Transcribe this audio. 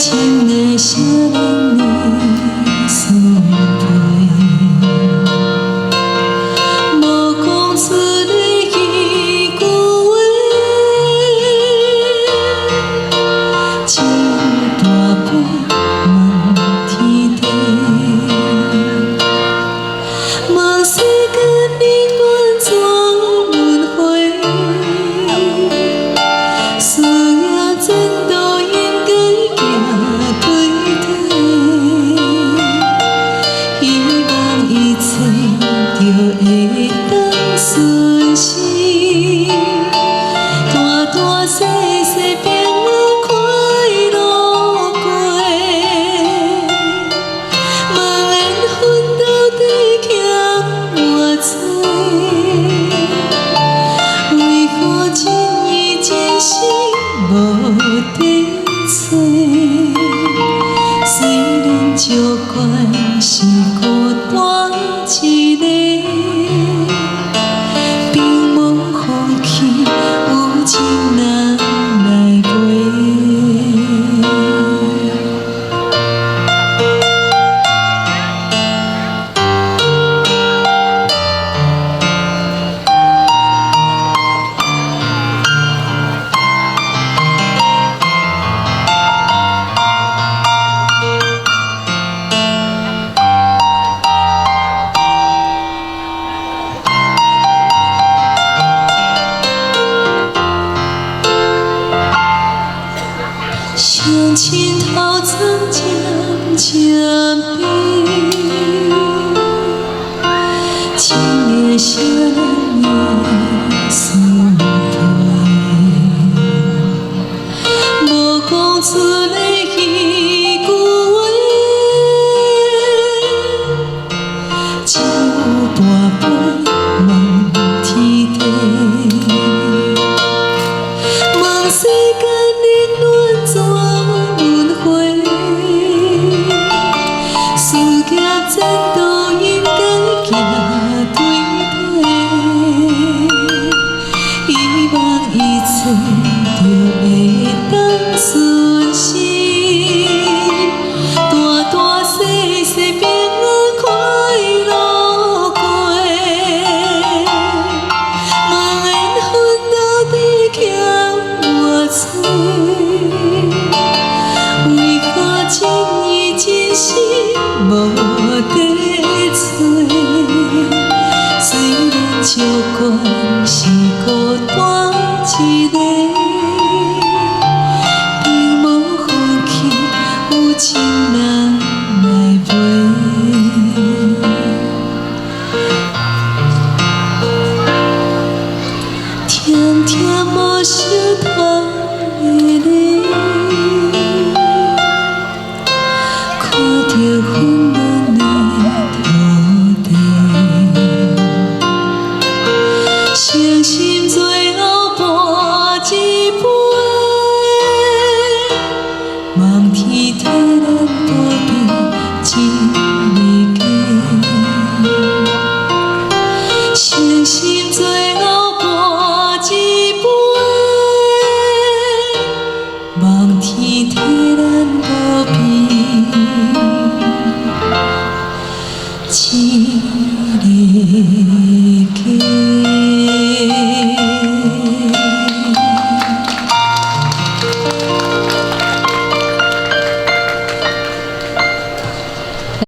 情的少年的思绪，无讲出你一句话，只有大杯问天地，问世间冷暖怎轮回，需要前途应该行对体，希望一切就会当顺时，大大小小平安快乐过，茫然奋斗地欠偌多，为何真意真心无地找？虽然照管是孤单一个，并无放弃，有情人来陪。相亲头曾渐渐变，情的少年的思绪，无讲出你一句话，只有大杯问天地，问世间冷暖怎轮回，事业前途应该行对体，希望一切就会当顺时，大大小小平安快乐过，茫然奋斗地欠偌多，为何真意真心无地找？虽然照管是孤单一个，并无放弃，有情人来陪。甜甜无想通的你，看着温暖的土地，伤心最后跋一杯，望天体。